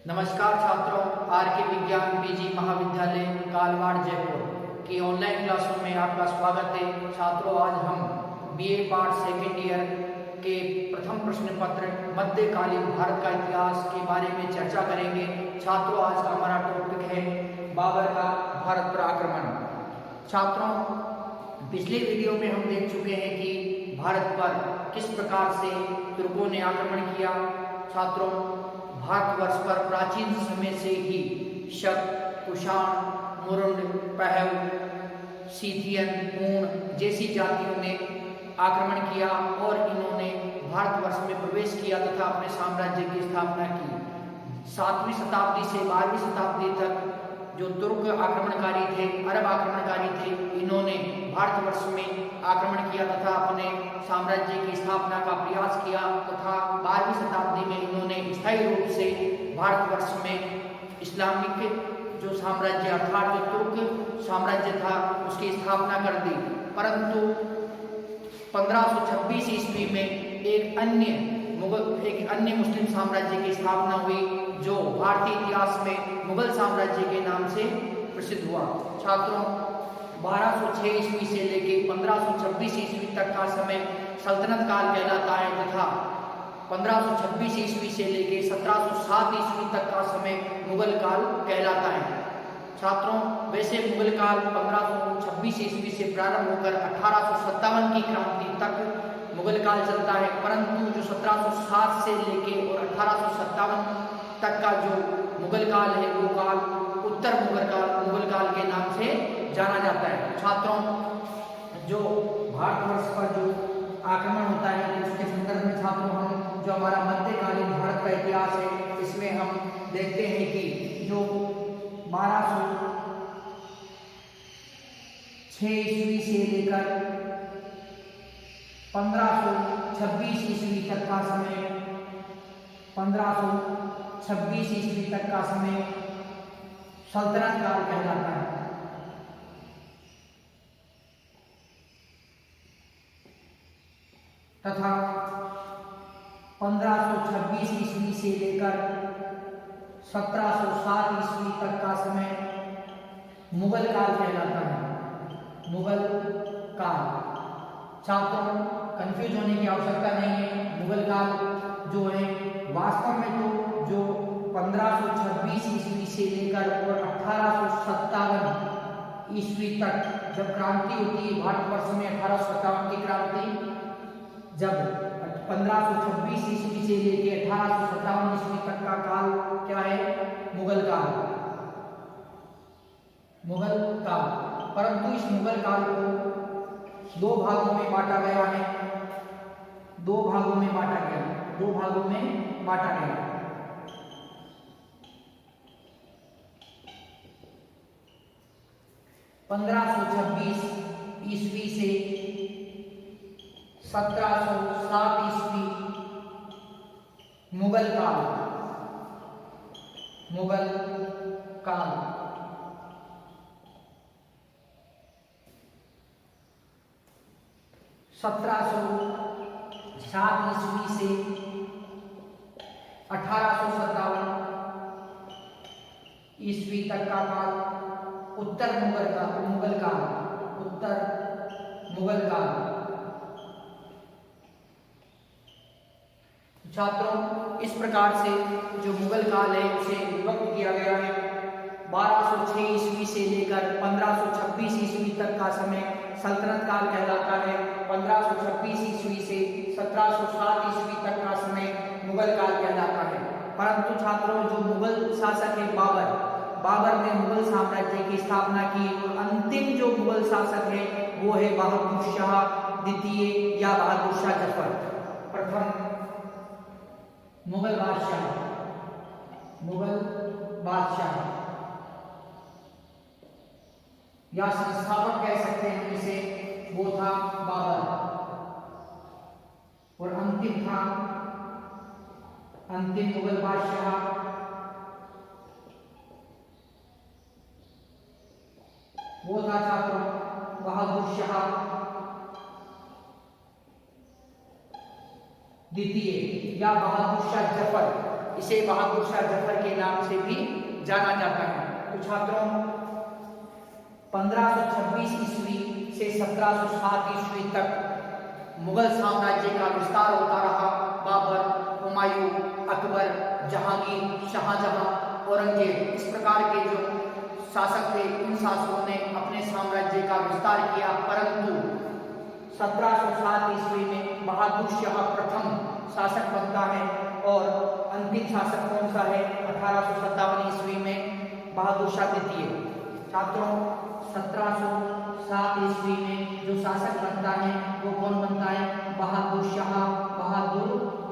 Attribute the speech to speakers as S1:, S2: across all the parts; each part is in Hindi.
S1: नमस्कार छात्रों, आर के विज्ञान पीजी महाविद्यालय कालवाड़ जयपुर की ऑनलाइन क्लासों में आपका स्वागत है। छात्रों, आज हम बीए पार्ट सेकेंड ईयर के प्रथम प्रश्न पत्र मध्यकालीन भारत का इतिहास के बारे में चर्चा करेंगे। छात्रों, आज का हमारा टॉपिक है बाबर का भारत पर आक्रमण। छात्रों, पिछले वीडियो में हम देख चुके हैं कि भारत पर किस प्रकार से तुर्कों ने आक्रमण किया। छात्रों, भारतवर्ष पर प्राचीन समय से ही शक, कुषाण, मुरुंड, पहल, सीथियन, पूर्ण जैसी जातियों ने आक्रमण किया और इन्होंने भारतवर्ष में प्रवेश किया तथा अपने साम्राज्य की स्थापना की। 7वीं शताब्दी से 12वीं शताब्दी तक जो तुर्क आक्रमणकारी थे, अरब आक्रमणकारी थे, इन्होंने भारतवर्ष में आक्रमण किया तथा अपने साम्राज्य की स्थापना का प्रयास किया तथा 12वीं शताब्दी में इन्होंने स्थायी रूप से भारतवर्ष में इस्लामिक जो साम्राज्य अर्थात जो तुर्क साम्राज्य था उसकी स्थापना कर दी। परंतु 1526 ईस्वी में एक अन्य मुस्लिम साम्राज्य की स्थापना हुई जो भारतीय इतिहास में मुगल साम्राज्य के नाम से प्रसिद्ध हुआ। छात्रों, 1206 ईस्वी से लेकर 1526 ईस्वी तक का समय सल्तनत काल कहलाता है तथा 1526 ईस्वी से लेकर 1707 ईस्वी तक का समय मुगल काल कहलाता है। छात्रों, वैसे मुगल काल 1526 ईस्वी से प्रारंभ होकर 1857 की क्रांति तक मुगल काल चलता है, परंतु जो 1707 से लेके और 1857 तक का जो मुगल काल है वो काल उत्तर मुगल काल के नाम से जाना जाता है। छात्रों, जो भारतवर्ष पर जो आक्रमण होता है उसके संदर्भ में छात्रों हम जो हमारा मध्यकालीन भारत का इतिहास है इसमें हम देखते हैं कि जो 1206 ईस्वी से लेकर 1526 ईस्वी तक का समय 1526 ईस्वी तक का समय सल्तनत काल कहलाता है। तथा 1526 ईस्वी से लेकर 1707 ईस्वी तक का समय मुगल काल कहलाता है। मुगल काल। छात्रों, कंफ्यूज होने की आवश्यकता नहीं है। मुगल काल जो है वास्तव में तो जो 1526 ईस्वी से लेकर और 1857 ईस्वी तक जब क्रांति होती है भारतवर्ष में 1857 की क्रांति, जब 1526 ईस्वी से लेकर 1857 ईस्वी तक का काल क्या है? मुगल काल। मुगल काल। परंतु इस मुगल काल को दो भागों में बांटा गया है। दो भागों में बांटा गया। 1526 ईस्वी से 1707 ईस्वी मुगल काल। 1707 ईस्वी से 1857 ईस्वी तक का काल उत्तर मुगल काल। छात्रों, इस प्रकार से जो मुगल काल है उसे विभक्त किया गया है। 1206 ईस्वी से लेकर 1526 ईस्वी तक का समय सल्तनत काल कहलाता है। 1526 ईस्वी से 1707 ईस्वी तक का समय मुगल काल कहलाता है। परंतु छात्रों, जो मुगल शासक है बाबर ने मुगल साम्राज्य की स्थापना की और अंतिम जो मुगल शासक है वो है बहादुर शाह द्वितीय या बहादुर शाह जफर प्रथम। मुगल बादशाह या संस्थापक कह सकते हैं इसे, वो था बाबर। और अंतिम मुगल बादशाह वो था छात्रों बहादुर शाह द्वितीय या बहादुर शाह जफर इसे बहादुर शाह जफर के नाम से भी जाना जाता है। तो छात्रों 1526 ईस्वी से 1707 ईस्वी तक मुगल साम्राज्य का विस्तार होता रहा। बाबर, हुमायूं, अकबर, जहांगीर, शाहजहां, औरंगजेब इस प्रकार के जो शासक थे, इन शासकों ने अपने साम्राज्य का विस्तार किया, परंतु 1707 ईस्वी में बहादुर शाह प्रथम शासक बनता है और अंतिम शासक कौन सा है? 1857 ईस्वी में बहादुर शाह द्वितीय। छात्रों 1707 ईस्वी में जो शासक बनता है वो कौन बनता है? बहादुर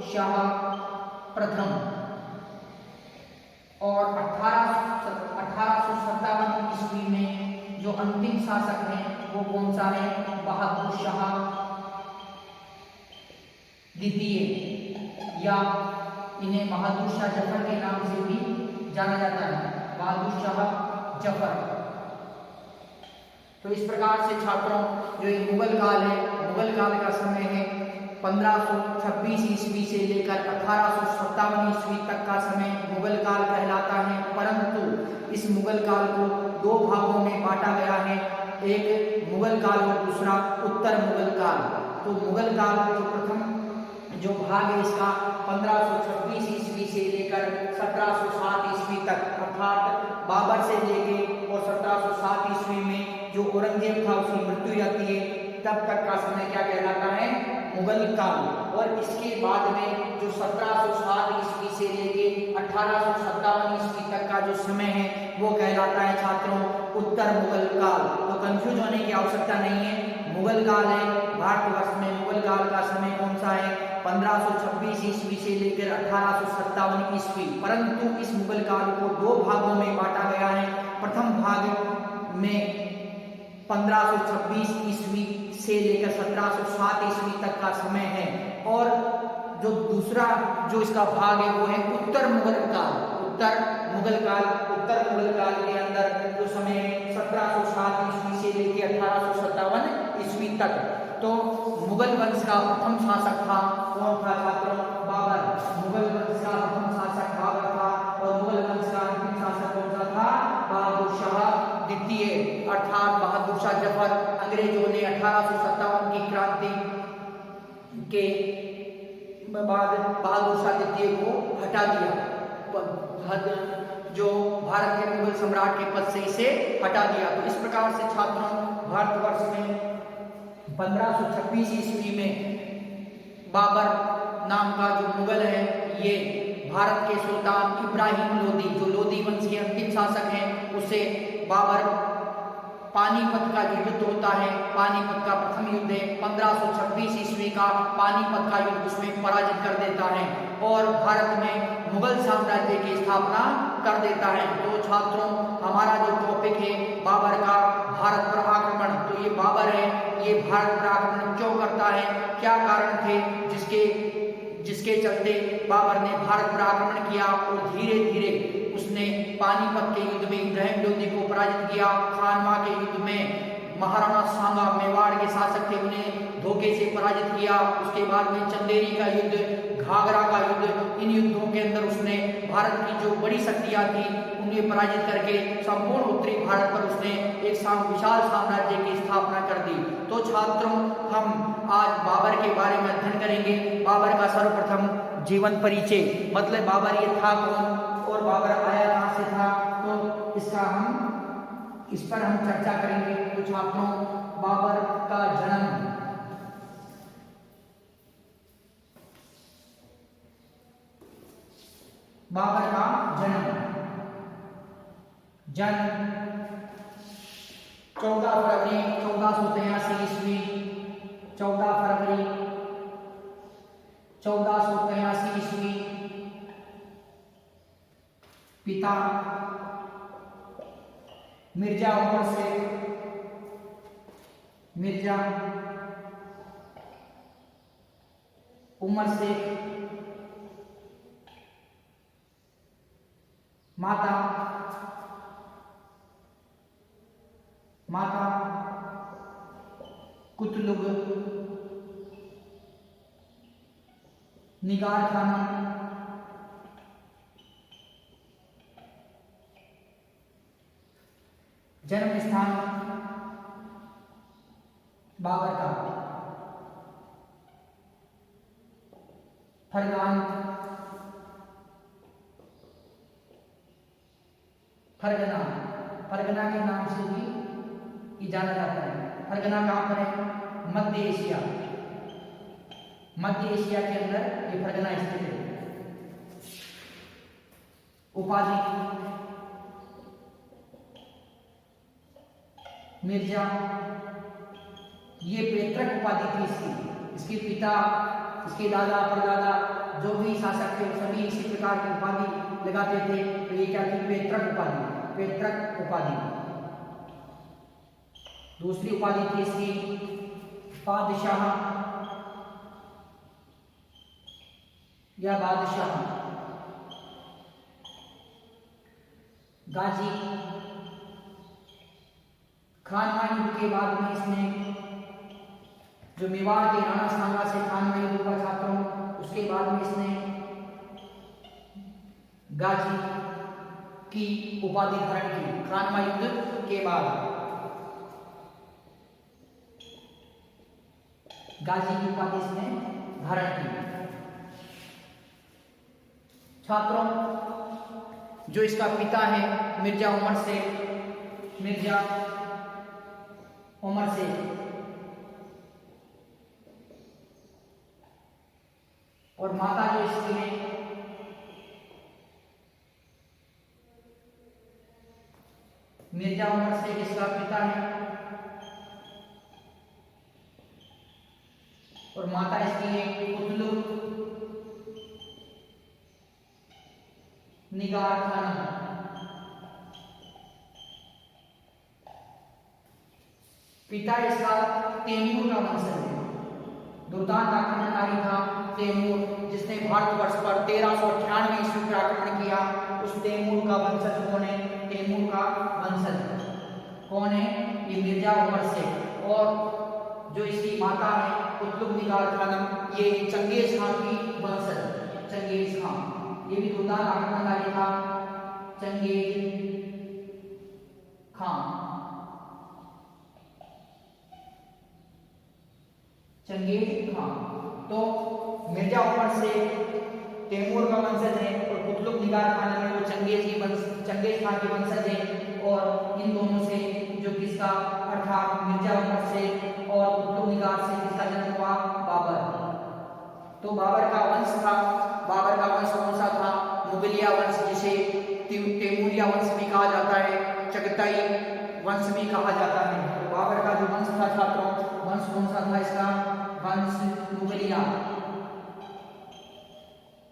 S1: शाह प्रथम। और 1857 ईस्वी में जो अंतिम शासक हैं वो कौन सा है? बहादुर शाह द्वितीय, या इन्हें बहादुर शाह जफर के नाम से भी जाना जाता है, बहादुर शाह जफर। तो इस प्रकार से छात्रों जो ये मुगल काल है, मुगल काल का समय है 1526 ईस्वी से लेकर 1857 ईस्वी तक का समय मुगल काल कहलाता है। परंतु इस मुगल काल को दो भागों में बांटा गया है, एक मुगल काल और दूसरा उत्तर मुगल काल। तो मुगल काल जो प्रथम जो भाग है इसका 1526 ईस्वी से लेकर 1707 ईस्वी तक, अर्थात बाबर से लेके और 1707 ईस्वी में जो औरंगजेब था उसकी मृत्यु जाती है, तब तक का समय क्या कहलाता है? मुगल काल। और इसके बाद में जो 1707 ईस्वी से लेके 1857 ईस्वी तक का जो समय है वो कहलाता है छात्रों उत्तर मुगल काल। तो कंफ्यूज होने की आवश्यकता नहीं है, मुगल काल है भारतवर्ष में। मुगल काल का समय कौन सा है? 1526 ईस्वी से लेकर 1857 ईस्वी। परंतु इस मुगल काल को दो भागों में बांटा गया है। प्रथम भाग में 1526 ईस्वी से लेकर 1707 ईस्वी तक का समय है, और जो दूसरा जो इसका भाग है वो है उत्तर मुगल काल। उत्तर मुगल काल के अंदर जो समय है 1707 ईस्वी से लेकर 1857 ईस्वी तक। तो मुगल वंश का प्रथम शासक था कौन था छात्रों? बाबर। मुगल वंश का प्रथम शासक बाबर था, और मुगल वंश का अंतिम शासक कौन सा था? बहादुर शाह द्वितीय, अर्थात बहादुर शाह जफर। अंग्रेजों ने 1857 की क्रांति के बाद बहादुर शाह द्वितीय को हटा दिया, जो भारत के मुगल सम्राट के पद से इसे हटा दिया। तो इस प्रकार से छात्रों भारतवर्ष में 1526 ईस्वी में बाबर नाम का जो मुगल है, ये भारत के सुल्तान इब्राहिम लोदी, जो लोदी वंश के अंतिम शासक हैं, उसे बाबर पानीपत का जो युद्ध होता है, पानीपत का प्रथम युद्ध है 1526 ईस्वी का, पानीपत का युद्ध उसमें पराजित कर देता है और भारत में मुगल साम्राज्य की स्थापना कर देता है। तो छात्रों हमारा जो टॉपिक है बाबर का भारत पर आक्रमण, तो ये बाबर है, ये भारत पर आक्रमण क्यों करता है, क्या कारण थे जिसके चलते बाबर ने भारत पर आक्रमण किया और धीरे धीरे उसने पानीपत के युद्ध में इब्राहिम लोदी को पराजित किया। खानवा के युद्ध में महाराणा सांगा मेवाड़ के शासक थे, उन्हें धोखे से पराजित किया। उसके बाद में चंदेरी का युद्ध, घाघरा का युद्ध, इन युद्धों के अंदर उसने भारत की जो बड़ी शक्तियां थी उन्हें पराजित करके संपूर्ण उत्तरी भारत पर उसने एक विशाल साम्राज्य की स्थापना कर दी। तो छात्रों हम आज बाबर के बारे में अध्ययन करेंगे। बाबर का सर्वप्रथम जीवन परिचय, मतलब बाबर ये था कौन और बाबर आया कहां से था, तो इस पर हम चर्चा करेंगे। तो छात्रों बाबर का जन्म, बाबर का जन्म 14 फरवरी 1483 ईस्वी, 14 फरवरी 1483 ईस्वी। पिता मिर्जा उमर शेख, मिर्जा उमर शेख। माता कुतलुग निगार खानम जन्म स्थान बाबर का फरगान फरगना, फरगना के नाम से भी ये जाना जाता है। फरगना कहाँ पर है? मध्य एशिया, मध्य एशिया के अंदर ये फरगना स्थित है। उपाधि मिर्जा, ये पैतृक उपाधि थी इसकी। इसके पिता, इसके दादा परदादा जो भी शासक थे सभी इसी प्रकार की उपाधि लगाते थे। तो ये क्या थी? पैतृक उपाधि, पैतृक उपाधि। दूसरी उपाधि थी इसकी बादशाह या बादशाह। गाजी, खानवा युद्ध के बाद में इसने जो मेवाड़ के राणा सांगा से खानवा युद्ध हुआ छात्रों, उसके बाद में इसने गाजी की उपाधि धारण की। खानवा युद्ध के बाद गाजी की उपाधि इसने धारण की। छात्रों, जो इसका पिता है मिर्जा उमर शेख, मिर्जा उमर शेख, और माता जो इसकी है मिर्जा उमर शेख इसका पिता है, और माता इसकी है कुतलुब निगार खानम। पिता इसका तैमूर का वंशज है। दुर्दांत आक्रमणकारी था तैमूर, जिसने भारतवर्ष पर 1398 ईस्वी पर आक्रमण किया। उस तैमूर का वंशज कौन है? तैमूर का वंशज कौन है? ये मिर्जा उमर शेख। और जो इसकी माता है कुतुब निगार खानम, ये चंगेज खान की वंशज, चंगेज खान। ये भी दुर्दांत आक्रमणकारी था, चंगेज खान। चंगेज खान तो मिर्जा उमर से तैमूर का वंशज है, और कुतुब निगार खान है वो चंगेज खान के वंशज है। और इन दोनों से जो किसका अर्थात मिर्जा उमर से और कुतुब निगार से किसका जन्म हुआ? बाबर। तो बाबर का वंश था। बाबर का वंश कौन सा था? मुगलिया वंश, जिसे तैमूरिया वंश भी कहा जाता है, चगताई वंश भी कहा जाता है। तो बाबर का जो वंश था छात्रों, वंश कौन सा था इसका? वंश मुगलिया,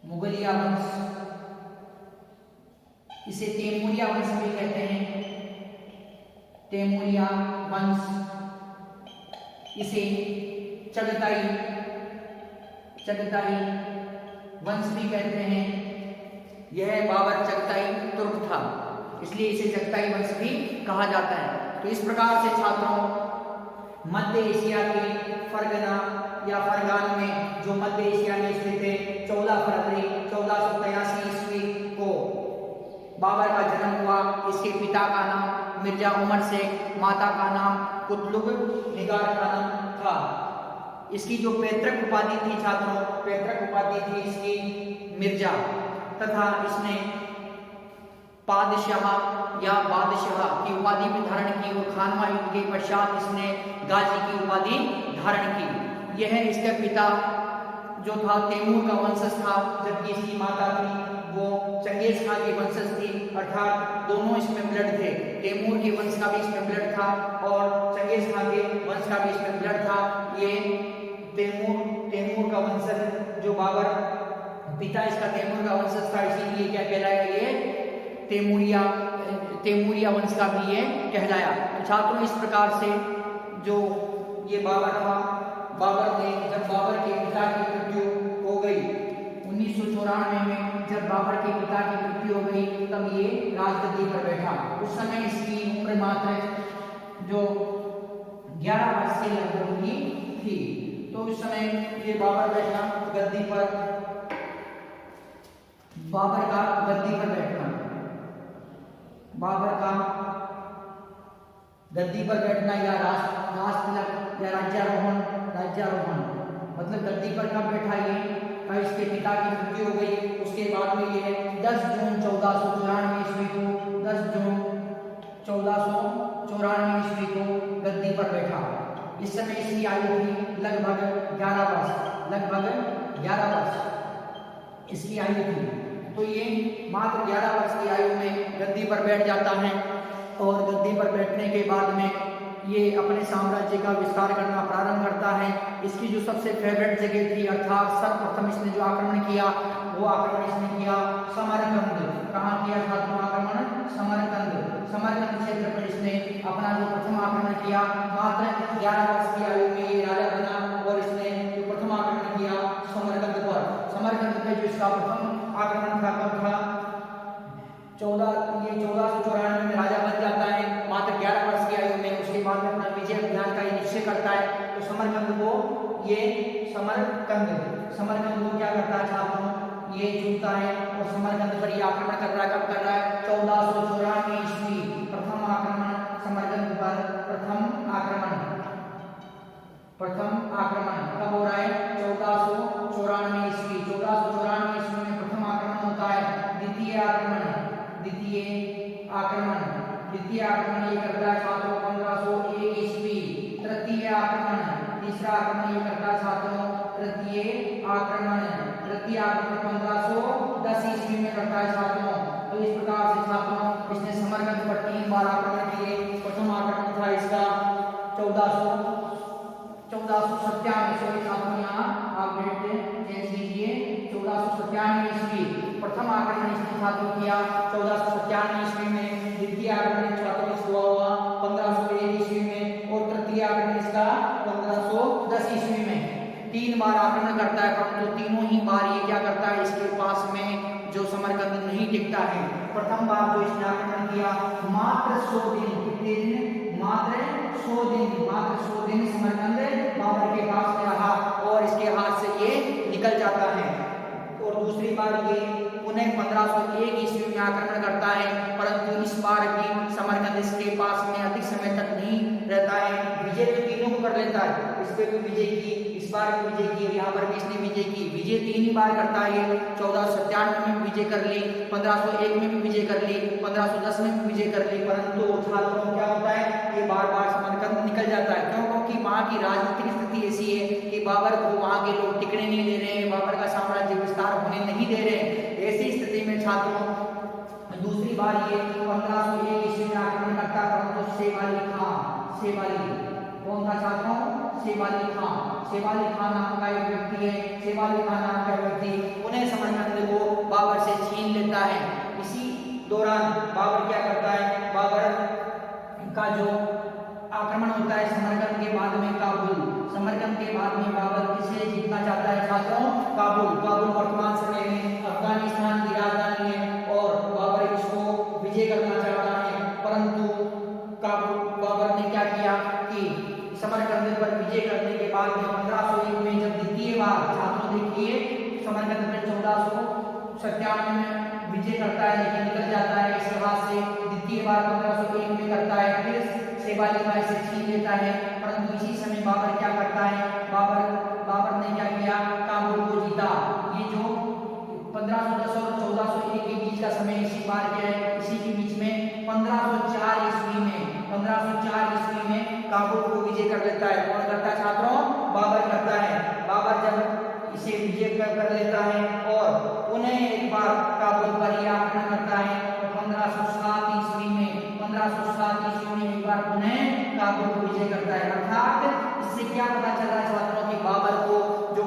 S1: मुगलिया वंश। इसे तैमूरिया वंश भी कहते हैं, तैमूरिया वंश। इसे चगताई वंश भी कहते हैं। यह बाबर चगताई तुर्क था, इसलिए इसे चगताई वंश भी कहा जाता है। तो इस प्रकार से छात्रों मध्य एशिया के फरगना या फरगान में, जो मध्य एशिया में स्थित है, 14 फरवरी 1483 ईस्वी को बाबर का जन्म हुआ। इसके पिता का नाम मिर्जा उमर शेख, माता का नाम कुतलुब निगार खानम था। इसकी जो पैतृक उपाधि थी छात्रों, पैतृक उपाधि थी इसकी मिर्जा, तथा इसने पादशाह या बादशाह की उपाधि भी धारण की। और खानवा युद्ध के पश्चात इसने गाजी की उपाधि धारण की। यह इसका पिता जो था तैमूर का वंशज था, जबकि इसकी माता थी वो चंगेज खान की वंशज थी। अर्थात दोनों इसमें ब्लड थे, तैमूर के वंश का भी इसमें ब्लड था और चंगेज खान के वंश का भी इसमें ब्लड था। ये तैमूर का वंशज जो बाबर पिता इसका तैमूर का वंशज था, इसीलिए क्या कहलाया? ये तैमूरिया वंश का भी ये कहलाया। तो छात्रों इस प्रकार से जो ये बाबर था, बाबर ने जब बाबर के पिता की मृत्यु हो गई 1994 में, जब बाबर के पिता की मृत्यु हो गई तब ये राजगद्दी पर बैठा। उस समय इसकी उम्र मात्र जो 11 वर्ष के लगभग की थी। तो उस समय ये बाबर बैठा गद्दी पर, बाबर का गद्दी पर बैठना, बाबर का गद्दी पर बैठना या राजतिलक या राज्यारोहण। राज्यारोहण मतलब गद्दी पर कब बैठा ये, कब इसके पिता की मृत्यु हो गई, उसके बाद में ये 10 जून 1494 ईस्वी को 10 जून 1494 ईस्वी को गद्दी पर बैठा। इस समय इसकी आयु थी लगभग 11 वर्ष, लगभग 11 वर्ष इसकी आयु थी। तो ये मात्र 11 वर्ष की आयु में गद्दी पर बैठ जाता है और गद्दी पर बैठने के बाद में ये अपने साम्राज्य का विस्तार करना प्रारंभ करता है। इसकी जो सबसे फेवरेट जगह थी अर्थात सर्वप्रथम इसने जो आक्रमण किया वो आक्रमण इसने किया समरकंद। कहाँ किया छात्रों आक्रमण? समरकंद। समरकंद क्षेत्र पर इसने अपना जो प्रथम आक्रमण किया। मात्र 11 वर्ष की आयु में ये राजा बना और इसने जो प्रथम आक्रमण किया समरकंद पर। समरकंद पे जो इसका प्रथम आक्रमण था कब था? 1494 में राजा बन जाता है मात्र 11 वर्ष की आयु में। उसके बाद में अपना विजय अभियान का ये निश्चय करता है। तो समरकंद को क्या करता है छात्रों? ये चुनता है और समरकंद पर ये आक्रमण कर रहा है। कब कर रहा है? 1494 ईस्वी प्रथम आक्रमण समरकंद पर। प्रथम आक्रमण कब हो रहा है? 1494 ईस्वी। 1494 ईस्वी में प्रथम आक्रमण होता है। द्वितीय आक्रमण ये करता है छात्रों 1501 ईस्वी। तृतीय आक्रमण, तीसरा आक्रमण ये करता है छात्रों तृतीय आक्रमण 1510 ईस्वी में करता है छात्रों। तो इस प्रकार से छात्रों इसने समरकंद पर 3 बार आक्रमण किए। प्रथम आक्रमण था इसका 1497, सॉरी छात्रों यहाँ आप डेट चेंज कीजिए, 1497 ईस्वी प्रथम आक्रमण इसने छात्रों किया 1497 ईस्वी में। द्वितीय आक्रमण छात्रों इसका हुआ 1501 ईस्वी में और तृतीय आक्रमण इसका 1510 ईस्वी में। 3 बार आक्रमण करता है परंतु तीनों ही बार ये क्या करता है? इसके पास में जो समरकंद नहीं टिकता है। प्रथम बार जो इसने आक्रमण किया मात्र 100 दिन, कितने दिन? मात्र 100 दिन समरकंद बाबर के पास में रहा और इसके हाथ से ये निकल जाता है। और दूसरी बार ये पुनः 1501 ईस्वी में आक्रमण करता है परंतु इस बार भी समरकंद इसके पास में अधिक समय तक नहीं रहता है। विजय तो तीनों को कर लेता है, इस पे भी विजय की, इस बार भी विजय की, यहाँ पर भी इसने विजय की। विजय 3 ही बार करता है। 1497 में भी विजय कर ली, 1501 में भी विजय कर ली, 1510 में भी विजय कर ली, परंतु छात्रों क्या होता है? ये बार बार समरकंद निकल जाता है। क्यों? क्योंकि वहाँ की राजनीतिक स्थिति ऐसी है कि बाबर को वहाँ के लोग टिकने नहीं दे रहे हैं, बाबर का साम्राज्य विस्तार होने नहीं दे रहे हैं। ऐसी स्थिति में छात्रों दूसरी बार ये 1501 ईस्वी में आक्रमण करता है परंतु शेवाली कौन था छात्रों? शेवाली खान नाम का एक व्यक्ति है। शेवाली खान नाम का व्यक्ति उन्हें समरकंद को बाबर से छीन लेता है। इसी दौरान बाबर क्या करता है? बाबर का जो आक्रमण होता है समरकंद के बाद में समरकंद के बाद में बाबर किसे जीतना चाहता है छात्रों? काबुल वर्तमान समय में अफगानिस्तान की राजधानी है और बाबर इसको विजय करना चाहता है। परंतु बाबर ने क्या किया कि समरकंद पर विजय करने के बाद में 1501 में जब द्वितीय बार छात्रों देखिए समरकंद पर 1497 में विजय करता है लेकिन निकल जाता है इसके हाथ से। द्वितीय बार 1501 में करता है, फिर शेवाली खान से छीन लेता है। परंतु इसी समय बाबर क्या करता है? बाबर ने क्या किया? काबुल को जीता। ये जो 1510 और 1401 के बीच का समय इसी बार क्या है? इसी के बीच में 1504 ईस्वी में काबुल को विजय कर लेता है। कौन करता है छात्रों? बाबर करता है। बाबर जब इसे विजय कर लेता है और उन्हें एक बार काबुल पर यह आक्रमण करता है तो 1507 ईस्वी में एक बार पुनः काबुल को विजय करता है। अर्थात इससे क्या पता चल रहा है छात्रों कि बाबर को जो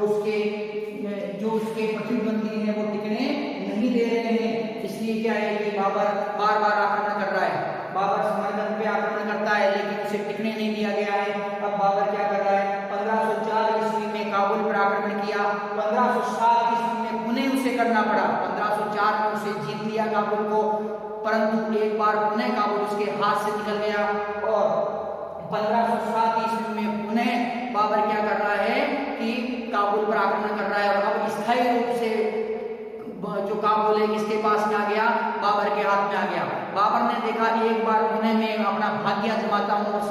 S1: उसके प्रतिद्वंदी है वो टिकने नहीं दे रहे हैं। इसलिए क्या है कि बाबर बार बार आक्रमण कर रहा है। बाबर समरकंद पे आक्रमण करता है लेकिन उसे टिकने नहीं दिया गया है। अब बाबर क्या कर रहा है? 1504 ईस्वी में काबुल पर आक्रमण किया, 1507 ईस्वी में पुनः उसे करना पड़ा। 1504 में उसे जीत लिया काबुल को, परंतु एक बार पुनः काबुल उसके हाथ से निकल गया और 1507 ईस्वी में पुनः बाबर क्या कर रहा है कि काबुल पर आक्रमण कर रहा है और अब स्थायी रूप से जो काबुल मुकाबले किसके पास में आ गया, बाबर के हाथ में आ गया। बाबर ने देखा एक बार पुणे में अपना भाग्य आजमाता हूँ और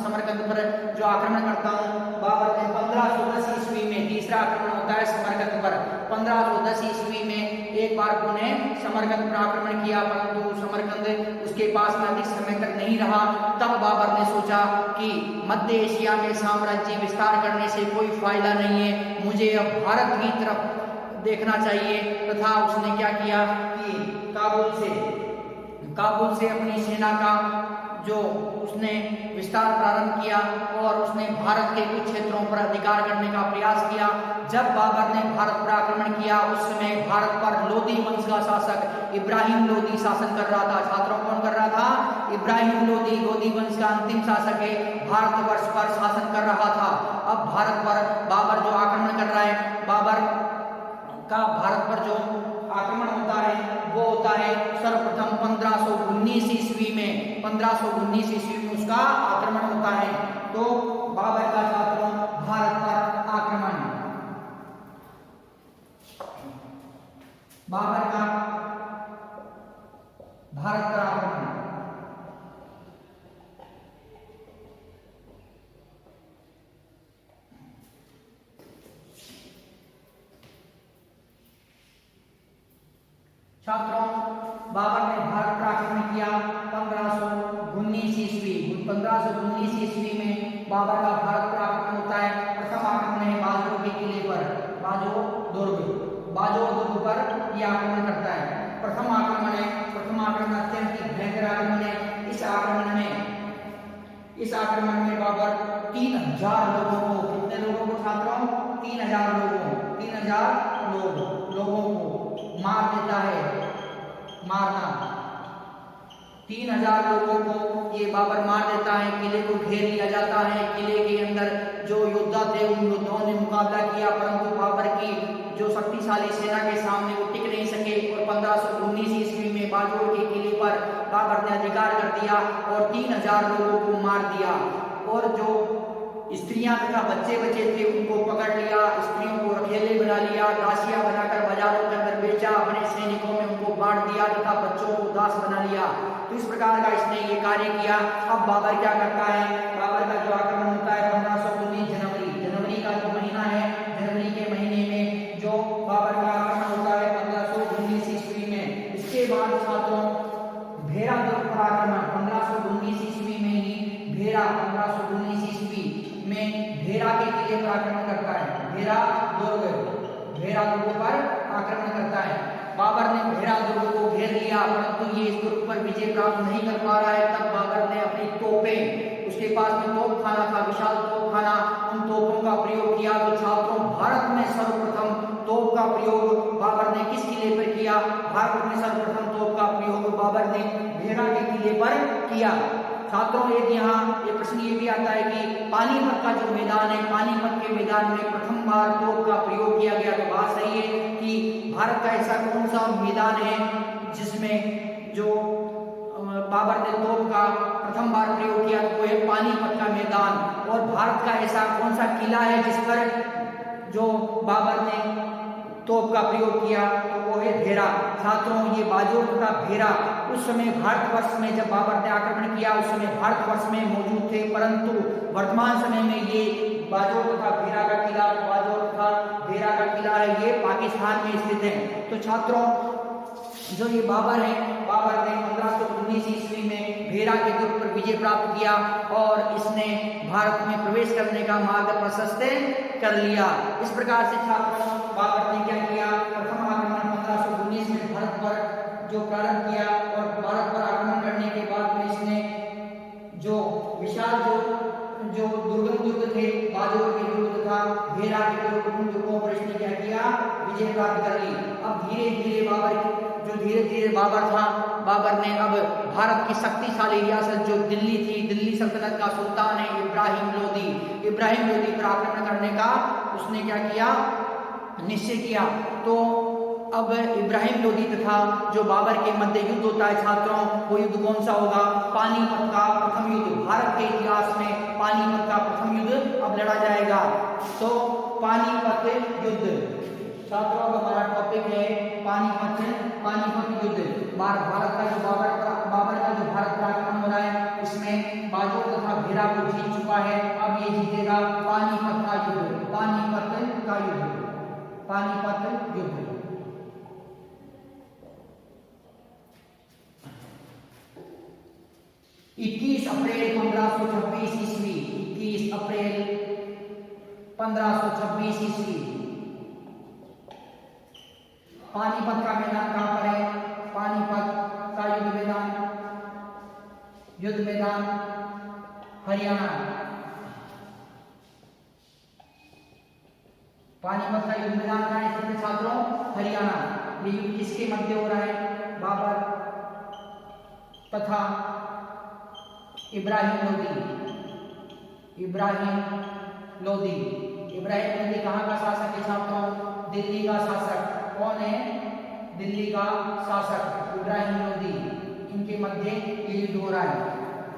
S1: समरकंद पर जो आक्रमण करता हूँ। बाबर ने 1510 ईस्वी में तीसरा आक्रमण होता है समरकंद पर। 1510 ईस्वी में एक बार पुणे समरकंद पर आक्रमण किया, परंतु समरकंद उसके पास में अधिक समय तक नहीं रहा। तब बाबर ने सोचा कि मध्य एशिया में साम्राज्य विस्तार करने से कोई फायदा नहीं है, मुझे अब भारत की तरफ देखना चाहिए। तथा उसने क्या किया कि काबुल से अपनी सेना का जो उसने विस्तार प्रारंभ किया और उसने भारत के कुछ क्षेत्रों पर अधिकार करने का प्रयास किया। जब बाबर ने भारत पर आक्रमण किया उस समय भारत पर लोदी वंश का शासक इब्राहिम लोदी शासन कर रहा था। छात्रों कौन कर रहा था, इब्राहिम लोदी वंश का अंतिम शासक है, भारतवर्ष पर शासन कर रहा था। अब भारत पर बाबर जो आक्रमण कर रहा है, बाबर का भारत पर जो आक्रमण होता है वो होता है सर्वप्रथम 1519 ईस्वी में। 1519 ईस्वी में उसका आक्रमण होता है। तो बाबर का छात्रों भारत पर आक्रमण, बाबर का भारत पर आक्रमण। छात्रों बाबर ने भारत पर आक्रमण किया 1519 ईस्वी। 1519 ईस्वी में बाबर का भारत पर आक्रमण होता है। प्रथम आक्रमण है बाजो के किले पर, बाजो दुर्ग पर यह आक्रमण करता है। प्रथम आक्रमण अत्यंत भयंकर आक्रमण है। इस आक्रमण में बाबर 3000 लोगों को, कितने लोगों को छात्रों, 3000 लोगों को मार देता है। 3000 लोगों को ये बाबर मार देता है। किले को घेर लिया जाता है। किले के अंदर जो योद्धा थे उन योद्धाओं ने मुकाबला किया, परंतु बाबर की जो शक्तिशाली सेना के सामने वो टिक नहीं सके और 1519 ईस्वी में बाजोर के किले पर बाबर ने अधिकार कर दिया और 3000 लोगों को मार दिया। और जो स्त्रियां तथा बच्चे थे उनको पकड़ लिया, स्त्रियों को रखेले बना लिया, दासियां बनाकर बाजारों के अंदर बेचा, अपने सैनिकों में उनको बांट दिया तथा बच्चों को दास बना लिया। तो इस प्रकार का इसने ये कार्य किया। अब बाबर क्या करता है, बाबर का जो आक्रमण होता है 1519 जनवरी का जो महीना है, जनवरी के महीने में जो बाबर का आक्रमण होता है 1519 ईस्वी में। इसके बाद छात्रों भेड़ा दुर्ग पर आक्रमण 1519 ईस्वी में ही 1519 ईस्वी में भेड़ा के किले पर आक्रमण करता है। भेड़ा दुर्ग पर आक्रमण करता है। बाबर ने भेड़ा दुर्ग को घेर लिया, परंतु ये इस दुर्ग पर विजय प्राप्त नहीं कर पा रहा है। तब बाबर ने अपनी तोपें, उसके पास में तोपखाना था, विशाल तोपखाना, उन तोपों का प्रयोग किया। तो छात्रों भारत में सर्वप्रथम तोप का प्रयोग बाबर ने किस किले पर किया, भारत में सर्वप्रथम तोप का प्रयोग बाबर ने भेड़ा के किले पर किया। छात्रों एक यहाँ ये प्रश्न ये भी आता है कि पानीपत का जो मैदान है, पानीपत के मैदान में प्रथम बार तोप का प्रयोग किया गया। तो बात सही है कि भारत का ऐसा कौन सा मैदान है जिसमें जो बाबर ने तोप का प्रथम बार प्रयोग किया, तो वो है पानीपत का मैदान। और भारत का ऐसा कौन सा किला है जिस पर जो बाबर ने तोप का प्रयोग किया, तो वो है भेड़ा। छात्रों ये बाजोर तथा भेड़ा उस समय भारतवर्ष में जब बाबर ने आक्रमण किया उस समय भारतवर्ष में मौजूद थे, परंतु वर्तमान समय में ये बाजोर तथा भेड़ा का किला, बाजोर तथा भेड़ा का किला है, ये पाकिस्तान में स्थित है। तो छात्रों जो ये बाबर है, बाबर ने 1519 ईस्वी में भेड़ा के दुर्ग पर विजय प्राप्त किया और इसने भारत में प्रवेश करने का मार्ग प्रशस्त कर लिया। इस प्रकार से छात्रों बाबर ने क्या किया, प्रथम आक्रमण 1519 में भारत पर जो प्रारंभ किया और भारत पर आक्रमण करने के बाद में इसने जो विशाल जो दुर्ग थे, बाजोर के दुर्ग तथा भेड़ा के दुर्गों पर इसने क्या किया, विजय प्राप्त कर ली। अब धीरे धीरे बाबर था, बाबर ने अब भारत की शक्तिशाली रियासत जो दिल्ली थी, दिल्ली सल्तनत का सुल्तान है इब्राहिम लोदी पर आक्रमण करने का उसने क्या किया, निश्चय किया। तो अब इब्राहिम लोदी तथा जो बाबर के मध्य युद्ध होता है छात्रों, वो युद्ध कौन सा होगा, पानीपत का प्रथम युद्ध। भारत के इतिहास में पानीपत का प्रथम युद्ध अब लड़ा जाएगा। तो पानीपत युद्ध छात्रों अब हमारा टॉपिक है पानीपत युद्ध। भारत का जो बाबर का जो भारत पर आक्रमण हो रहा है इसमें बाजोर तथा भेरा को जीत चुका है। अब ये जीतेगा पानीपत का युद्ध। पानीपत युद्ध 21 अप्रैल 1526 ईस्वी। 21 अप्रैल 1526 ईस्वी। पानीपत का मैदान कहां पर है? पानीपत का युद्ध मैदान हरियाणा। पानीपत का युद्ध मैदान कहां स्थित है छात्रों? हरियाणा। ये युद्ध किसके मध्य हो रहा है? बाबर तथा इब्राहिम लोदी कहां का शासक है छात्रों? दिल्ली का शासक। कौन है? दिल्ली का शासक इब्राहिम लोदी। इनके मध्य ये युद्ध हो रहा है।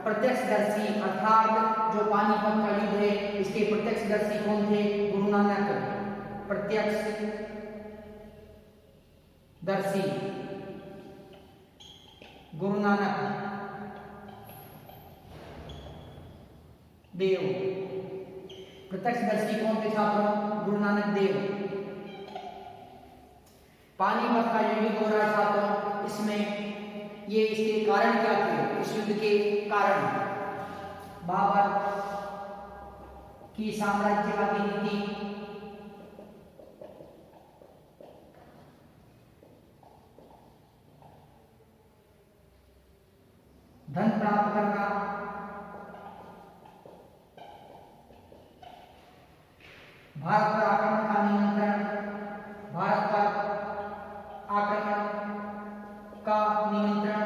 S1: प्रत्यक्षदर्शी अर्थात जो पानीपत का युद्ध है इसके प्रत्यक्षदर्शी कौन थे? गुरु नानक। प्रत्यक्षदर्शी गुरु नानक देव। प्रत्यक्षदर्शी कौन थे छात्रों? गुरु नानक देव। पानीपत का जो युद्ध हो रहा है छात्रों इसमें ये इसके कारण क्या थे? इस युद्ध के कारण बाबर की साम्राज्यवादी नीति, धन प्राप्त करना, भारत पर आक्रमण का निमंत्रण, भारत पर आक्रमण का निमंत्रण,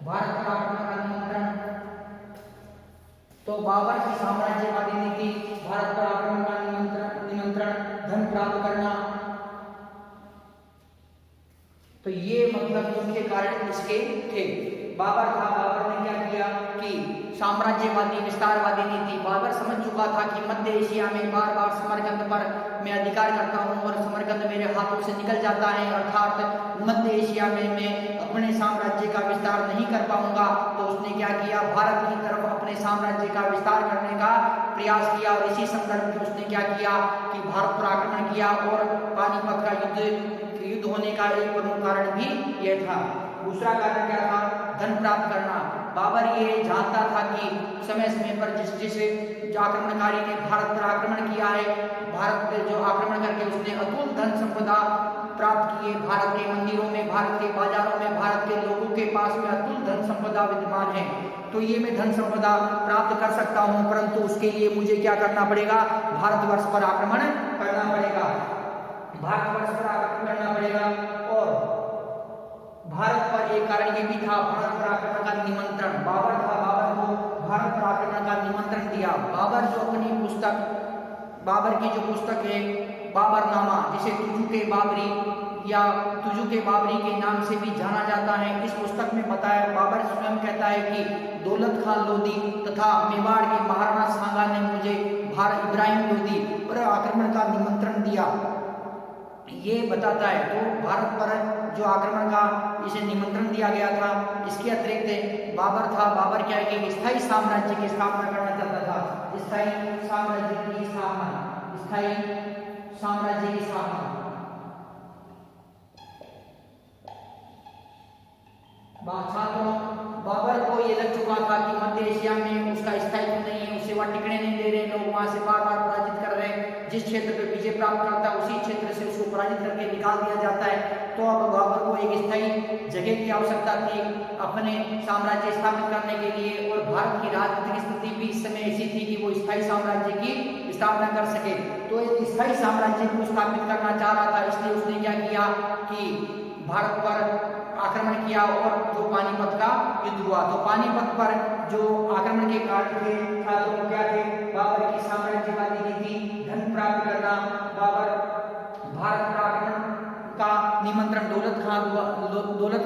S1: भारत पर आक्रमण का निमंत्रण। तो बाबर की साम्राज्यवादी नीति, भारत पर आक्रमण का निमंत्रण, धन प्राप्त करना, तो ये मतलब मुख्य कारण इसके थे। बाबर ने क्या किया कि साम्राज्यवादी विस्तारवादी नीति, बाबर समझ चुका था कि मध्य एशिया में बार बार समरकंद पर मैं अधिकार करता हूं और समरकंद मेरे हाथों से निकल जाता है, अर्थात मध्य एशिया में मैं अपने साम्राज्य का विस्तार नहीं कर पाऊंगा। तो उसने क्या किया? भारत की तरफ अपने साम्राज्य का विस्तार करने का प्रयास किया और इसी संदर्भ में उसने क्या किया कि भारत पर आक्रमण किया और पानीपत का युद्ध होने का एक प्रमुख कारण भी यह था। दूसरा कारण क्या था? धन प्राप्त करना। बाबर ये जानता था कि समय समय पर जिस आक्रमणकारी ने भारत पर आक्रमण किया है, भारत पे जो आक्रमण करके उसने अतुल धन संपदा प्राप्त किए। भारत के मंदिरों में, भारत के बाजारों में, भारत के लोगों के पास में अतुल धन संपदा विद्यमान है। तो ये मैं धन संपदा प्राप्त कर सकता हूं, परंतु उसके लिए मुझे क्या करना पड़ेगा? भारतवर्ष पर आक्रमण करना पड़ेगा। भारतवर्ष पर आक्रमण करना पड़ेगा। और भारत पर एक कारण ये भी था, भारत पर आक्रमण का निमंत्रण। बाबर को भारत पर आक्रमण का निमंत्रण दिया। बाबर की जो पुस्तक है बाबरनामा, जिसे तुजुक-ए बाबरी या तुजुक-ए बाबरी के नाम से भी जाना जाता है, इस पुस्तक में बताया, बाबर स्वयं कहता है कि दौलत खान लोदी तथा मेवाड़ के महाराणा सांगा ने मुझे इब्राहिम लोदी पर आक्रमण का निमंत्रण दिया, ये बताता है। तो भारत पर जो आक्रमण का इसे निमंत्रण दिया गया था। इसके अतिरिक्त बाबर क्या है कि स्थायी साम्राज्य की स्थापना करना चाहता था। स्थायी साम्राज्य की स्थापना। छात्रों, बाबर को ये लग चुका था कि मध्य एशिया में उसका स्थायित्व नहीं है, उसे वहां टिकने नहीं दे रहे लोग, वहां से बार बार पराजित कर रहे हैं। जिस क्षेत्र पे विजय प्राप्त करता है उसी क्षेत्र से उसको पराजित करके निकाल दिया जाता है। तो अब बाबर को एक स्थायी जगह की आवश्यकता थी अपने साम्राज्य स्थापित करने के लिए, और भारत की राजनीतिक स्थिति भी इस समय ऐसी थी कि वो स्थायी साम्राज्य की स्थापना कर सके। तो एक स्थायी साम्राज्य को स्थापित करना चाह रहा था, इसलिए उसने क्या किया कि भारत पर आक्रमण किया और जो पानीपत का युद्ध हुआ। तो पानीपत पर जो आक्रमण के कारण थे छात्रों क्या थे? बाबर की साम्राज्यवादी नीति, धन प्राप्त करना, बाबर भारत पर आक्रमण का निमंत्रण, दौलत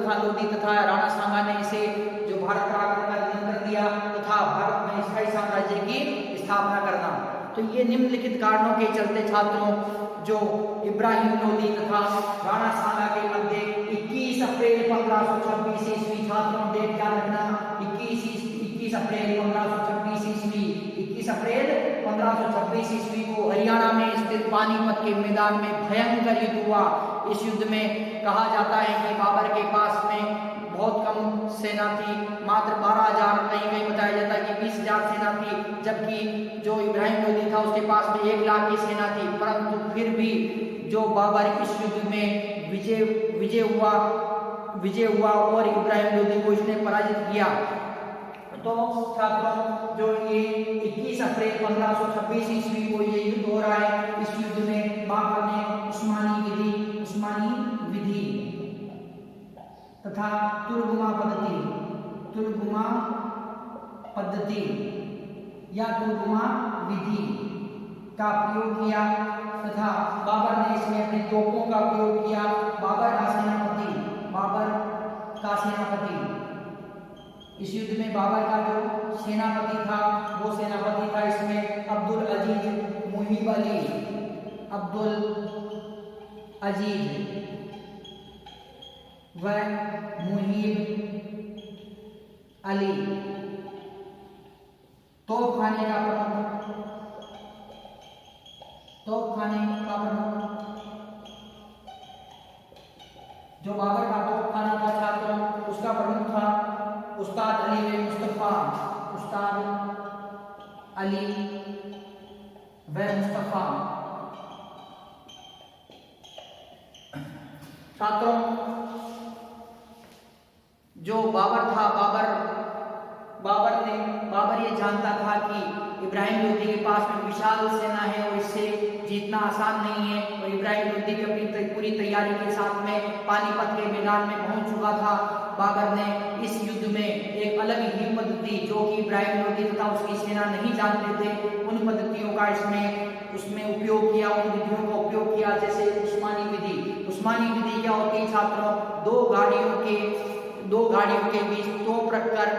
S1: खान लोदी तथा राणा सांगा ने इसे जो भारत पर आक्रमण का निमंत्रण दिया तथा भारत में स्थायी साम्राज्य की स्थापना करना। तो तो ये निम्नलिखित कारणों के चलते छात्रों जो इब्राहिम लोदी तथा राणा सांगा के मध्य 21 अप्रैल 1526 ईस्वी, छात्रों डेट क्या रखना, 21 अप्रैल 1526 ईस्वी, 21 अप्रैल 1526 ईस्वी को हरियाणा में स्थित पानीपत के मैदान में भयंकर युद्ध हुआ। इस युद्ध में कहा जाता है कि बाबर के पास में बहुत कम सेना थी, मात्र 12,000, कहीं कहीं बताया जाता है कि 20,000 सेना थी, जबकि जो इब्राहिम लोदी था उसके पास में 1 लाख की सेना थी। परंतु फिर भी जो बाबर इस युद्ध में विजय हुआ और इब्राहिम लोदी को इसने पराजित किया। तो छात्रों जो ये 21 अप्रैल 1526 ईस्वी को ये युद्ध हो रहा है, इस युद्ध में बाबर ने उस्मानी विधि तथा तुर्गुमा पद्धति या तुर्गुमा विधि का प्रयोग किया तथा बाबर ने इसमें अपनी तोपों का प्रयोग किया। बाबर का सेनापति इस युद्ध में बाबर का जो सेनापति था वो सेनापति था इसमें अब्दुल अजीज व मुहीब अली। तोपखाने का प्रमुख जो बाबर का तोपखाना था छात्रों, उसका प्रमुख था उस्ताद अली व मुस्तफा। छात्रों जो बाबर था, बाबर ये जानता था कि इब्राहिम लोदी के पास में विशाल सेना है और इससे जीतना आसान नहीं है, और इब्राहिम लोदी भी अपनी पूरी तैयारी के साथ में पानीपत के मैदान में पहुंच चुका था। बाबर ने इस युद्ध में एक अलग ही पद्धति, जो कि इब्राहिम लोदी तथा उसकी सेना नहीं जानते थे, उन पद्धतियों का उसमें उपयोग किया, उन विधियों का उपयोग किया, जैसे उस्मानी विधि क्या होती है छात्रों, दो गाड़ियों के बीच तोप रखकर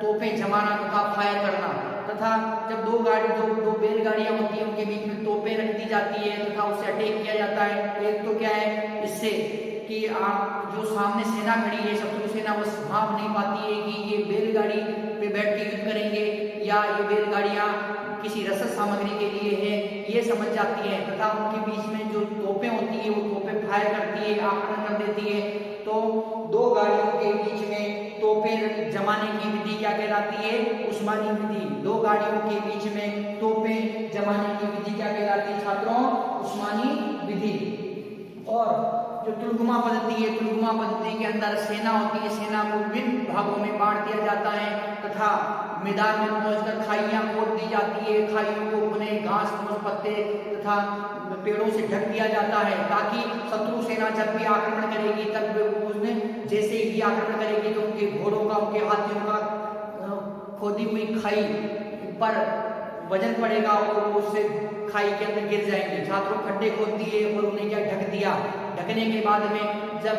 S1: तोपें जमाना तथा फायर करना, तथा जब दो बैलगाड़ियां होती है उनके बीच में तोपें रख दी जाती है तथा उससे अटैक किया जाता है। एक तो क्या है इससे कि आप जो सामने सेना खड़ी है शत्रु सेना, वो भाप नहीं पाती है कि ये बैलगाड़ी पे बैठ के युद्ध करेंगे या ये बैलगाड़ियां किसी रसद सामग्री के लिए है, ये समझ जाती है, तथा उनके बीच में जो तोपें होती है वो तोपें फायर करती है, आक्रमण कर देती है। तो दो गाड़ियों के बीच में तोपें जमाने की विधि क्या कहलाती है, उस्मानी विधि। दो गाड़ियों के बीच में तोपें जमाने की विधि क्या कहलाती है छात्रों, उस्मानी विधि। और जो तुर्गुमा पद्धति है, तुर्गुमा पद्धति के अंदर सेना होती है, सेना को विभिन्न भागों में बांट दिया जाता है तथा मैदान में पहुंचकर खाइयां खोद दी जाती है, खाइयों को बुने घास फूस पत्ते तथा पेड़ों से ढक दिया जाता है, ताकि शत्रु सेना जब भी आक्रमण करेगी तब उसमें जैसे ही आक्रमण करेगी तो उनके घोड़ों का, उनके हाथियों का खोदी हुई खाई पर वजन पड़ेगा और उससे खाई के अंदर गिर जाएंगे। छात्रों खड्डे खोद दिए और उन्हें क्या ढक दिया, ढकने के बाद में जब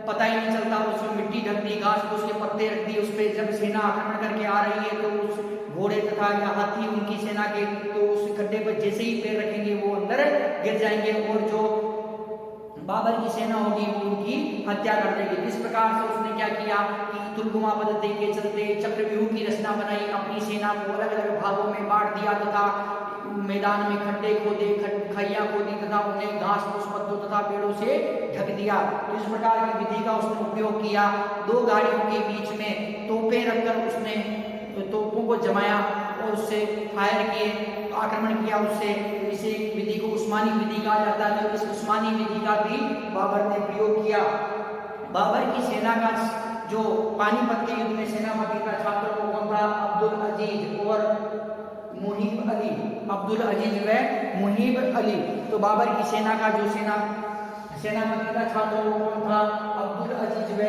S1: पता ही नहीं चलता उसमें मिट्टी ढक दी, घास फूस के पत्ते रख दिए उस पर, जब सेना आक्रमण करके आ रही है तो उस घोड़े तथा या हाथी उनकी सेना के तो उस खड्डे पर जैसे ही पैर रखेंगे वो अंदर गिर जाएंगे और जो बाबर की सेना होगी वो उनकी हत्या कर देगी। इस प्रकार से उसने क्या किया कि तुर्गुमा पद्धति के चलते चक्रव्यूह की रचना बनाई, अपनी सेना को अलग अलग भागों में बांट दिया तथा मैदान में खड्डे खोदे, खैया खोदी तथा उन्हें घास फूस पत्तों तथा पेड़ों से ढक दिया। तो इस प्रकार की विधि का उसने उपयोग किया। दो गाड़ियों के बीच में तोपें रखकर उसने तोपों को जमाया और उससे फायर किए, आक्रमण किया उससे। इसी विधि को उस्मानी विधि कहा जाता है। तो इस उस्मानी विधि का भी बाबर ने प्रयोग किया। बाबर की सेना का जो पानीपत के युद्ध में सेनापति था छात्रों को कौन था, अब्दुल अजीज और मुहीब अली, अब्दुल अजीज व मुहीब अली। तो बाबर की सेना का जो सेनापति था छात्रों को कौन था, अब्दुल अजीज व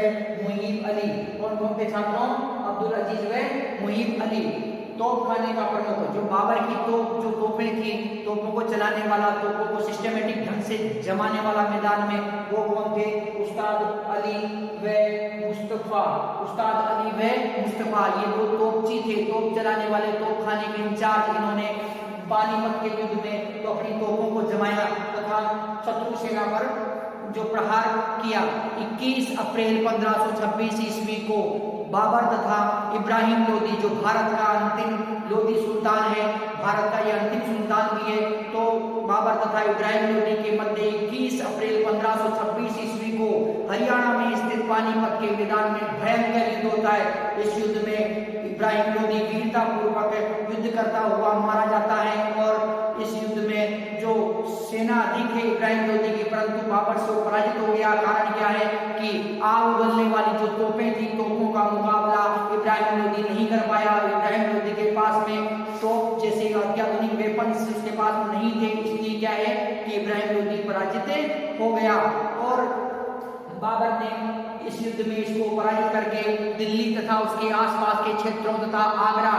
S1: मुहीब अली। कौन कौन थे छात्रों, अब्दुल अजीज व मुहीब अली। तोप खाने का प्रमुख, जो बाबर की जो तोपें थी, तोपों को चलाने वाला, तोपों को सिस्टमेटिक ढंग से जमाने वाला मैदान में, वो कौन थे, उस्ताद अली व मुस्तफा। उस्ताद अली व मुस्तफा ये दो तोपची थे, तोप चलाने वाले, तोप खाने के इंचार्ज। इन्होंने पानीपत के युद्ध में तो अपनी तोपों को जमाया तथा शत्रु सेना पर जो प्रहार किया। 21 अप्रैल 1526 ईस्वी को बाबर तथा इब्राहिम लोदी, जो भारत का अंतिम लोदी सुल्तान है, भारत का यह अंतिम सुल्तान भी है, तो बाबर तथा इब्राहिम लोदी के मध्य 21 अप्रैल 1526 ईस्वी को हरियाणा में स्थित पानीपत के मैदान में भयंकर युद्ध होता है। इस युद्ध में इब्राहिम लोदी वीरता पूर्वक युद्ध करता हुआ मारा जाता है और इस युद्ध में जो सेना अधिक है इब्राहिम लोदी की, परंतु बाबर से पराजित हो गया। कारण क्या है कि आग उगलने वाली जो तोपें थी, तोपों का मुकाबला इब्राहिम लोदी नहीं कर पाया। इब्राहिम लोदी के पास में तोप जैसे अत्याधुनिक वेपन्स उसके पास नहीं थे, इसलिए क्या है कि इब्राहिम लोदी पराजित हो गया और बाबर ने इस युद्ध में इसको पराजित करके दिल्ली तथा उसके आसपास के क्षेत्रों तथा आगरा,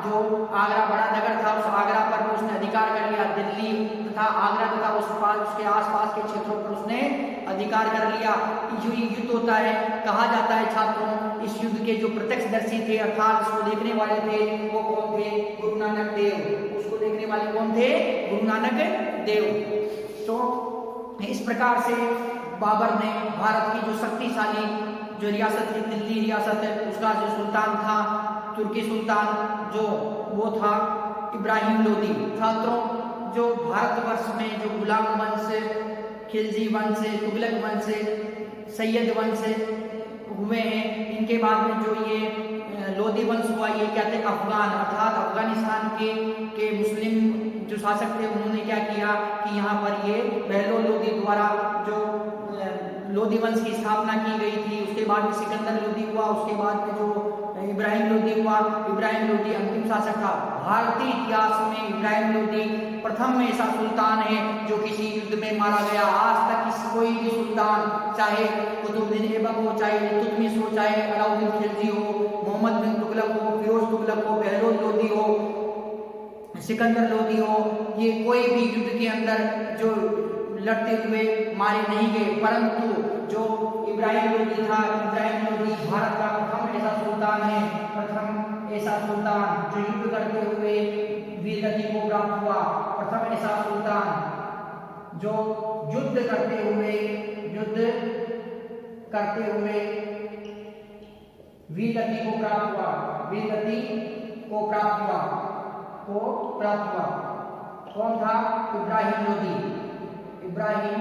S1: जो आगरा बड़ा नगर था, उस आगरा पर उसने अधिकार कर लिया। दिल्ली तथा आगरा तथा उसके आसपास के क्षेत्रों पर उसने अधिकार कर लिया। जो युद्ध होता है, कहा जाता है छात्रों, इस युद्ध के जो प्रत्यक्षदर्शी थे अर्थात इसको देखने वाले थे वो कौन थे? गुरु नानक देव। उसको देखने वाले कौन थे? गुरु नानक देव। तो इस प्रकार से बाबर ने भारत की जो शक्तिशाली जो रियासत थी, दिल्ली रियासत है, उसका जो सुल्तान था, तुर्की सुल्तान, जो वो था इब्राहिम लोदी। छात्रों, जो भारतवर्ष में जो गुलाम वंश, खिलजी वंश, तुगलक वंश, सैयद वंश हुए हैं, इनके बाद में जो ये लोदी वंश हुआ, ये क्या थे? अफगान अर्थात अफगानिस्तान के मुस्लिम जो शासक थे, उन्होंने क्या किया कि यहाँ पर ये बहलोल लोदी द्वारा जो लोदी वंश की स्थापना की गई थी। उसके बाद में सिकंदर लोदी हुआ, उसके बाद में जो इब्राहिम लोदी हुआ। इब्राहिम लोदी अंतिम शासक था। भारतीय इतिहास में इब्राहिम लोदी प्रथम ऐसा सुल्तान है जो किसी युद्ध में मारा गया। आज तक कोई भी सुल्तान, चाहे कुतुबुद्दीन ऐबक हो, चाहे इल्तुतमिश हो, चाहे अलाउद्दीन खिलजी हो, मोहम्मद बिन तुगलक हो, फिरोज तुगलक हो, बहलोल लोदी हो, सिकंदर लोदी हो, ये कोई भी युद्ध के अंदर जो लड़ते हुए मारे नहीं गए, परंतु जो इब्राहिम लोदी था, इब्राहिम लोदी भारत का प्रथम ऐसा सुल्तान है, प्रथम ऐसा सुल्तान जो युद्ध करते हुए वीरगति को प्राप्त हुआ, प्रथम ऐसा सुल्तान जो युद्ध करते हुए वीरगति को प्राप्त हुआ, वीरगति को प्राप्त हुआ। कौन था? इब्राहिम लोदी। इब्राहिम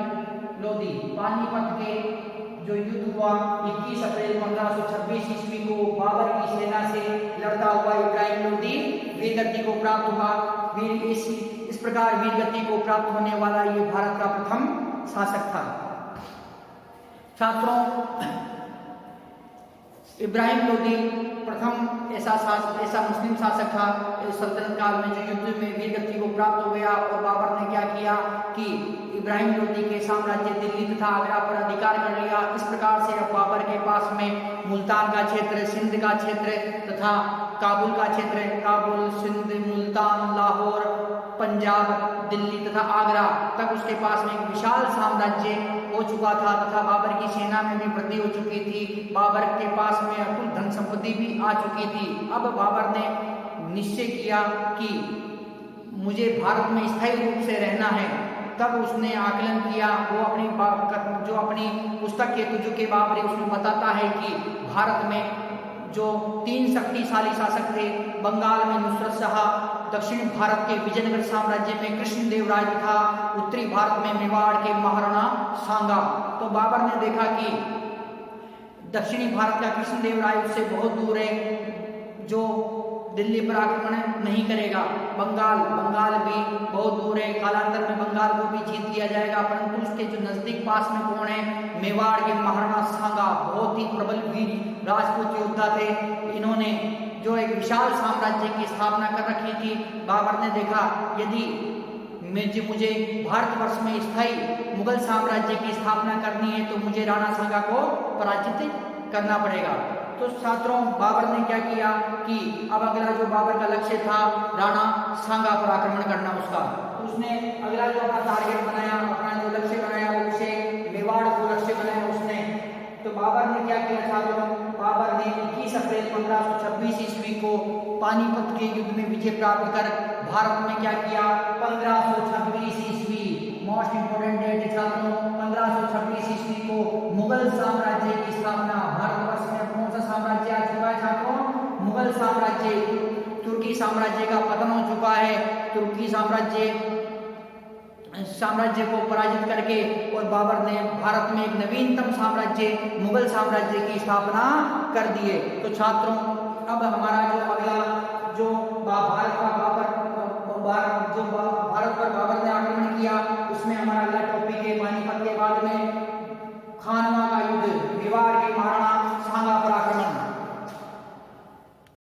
S1: लोदी पानीपत के जो युद्ध हुआ 21 अप्रैल 1526 ईस्वी को बाबर की सेना से लड़ता हुआ इब्राहिम लोदी वीरगति को प्राप्त हुआ। इस प्रकार वीरगति को प्राप्त होने वाला ये भारत का प्रथम शासक था। छात्रों, इब्राहिम लोदी प्रथम ऐसा मुस्लिम शासक था सल्तनत काल में जो युद्ध में वीरगति को प्राप्त हो गया और बाबर ने क्या किया कि इब्राहिम लोदी के साम्राज्य दिल्ली तथा आगरा पर अधिकार कर लिया। इस प्रकार से अब बाबर के पास में मुल्तान का क्षेत्र, सिंध का क्षेत्र तथा काबुल का क्षेत्र, काबुल, सिंध, मुल्तान, लाहौर, पंजाब, दिल्ली तथा आगरा तक उसके पास में एक विशाल साम्राज्य हो चुका था तथा बाबर की सेना में भी वृद्धि हो चुकी थी। बाबर के पास में अतुल धन संपत्ति भी आ चुकी थी। अब बाबर ने निश्चय किया कि मुझे भारत में स्थायी रूप से रहना है। तब उसने आकलन किया, वो अपनी पुस्तक केतुजु के बाबरे उसमें बताता है कि भारत में जो 3 शक्तिशाली शासक थे, बंगाल में नुसरत शाह, दक्षिण भारत के विजयनगर साम्राज्य में कृष्णदेवराय था, उत्तरी भारत में मेवाड़ के महाराणा सांगा। तो बाबर ने देखा कि दक्षिणी भारत का कृष्णदेवराय उससे बहुत दूर है, जो दिल्ली पर आक्रमण नहीं करेगा। बंगाल भी बहुत दूर है, कालांतर में बंगाल को भी जीत लिया जाएगा, परंतु उसके जो नजदीक पास में कौन है? मेवाड़ के महाराणा सांगा, बहुत ही प्रबल वीर राजपूत योद्धा थे। इन्होंने जो एक विशाल साम्राज्य की स्थापना कर रखी थी। बाबर ने देखा यदि मुझे भारतवर्ष में स्थायी मुगल साम्राज्य की स्थापना करनी है तो मुझे राणा सांगा को पराजित करना पड़ेगा। तो छात्रों, बाबर ने क्या किया कि अब अगला जो बाबर का लक्ष्य था राणा सांगा पर आक्रमण करना उसका, तो उसने अगला जो अपना टारगेट बनाया, अपना जो लक्ष्य बनाया वो उसे मेवाड़ को लक्ष्य बनाया उसने। तो बाबर ने क्या किया छात्रों? बाबर ने 21 अप्रैल 1526 ईस्वी को पानीपत के युद्ध में विजय प्राप्त कर भारत में क्या किया? 1526 ईस्वी, मोस्ट इंपोर्टेंट डेट है छात्रों, 1526 ईस्वी को मुगल साम्राज्य की स्थापना। भारतवर्ष में कौन सा साम्राज्य आ चुका है छात्रों? मुगल साम्राज्य। तुर्की साम्राज्य का पतन हो चुका है। तुर्की साम्राज्य को पराजित करके और बाबर ने भारत में एक नवीनतम साम्राज्य मुगल साम्राज्य की स्थापना कर दिए। तो छात्रों अब हमारा जो अगला जो भारत पर बाबर ने आक्रमण किया, उसमें हमारा अगला टॉपिक है पानीपत के बाद में खानवा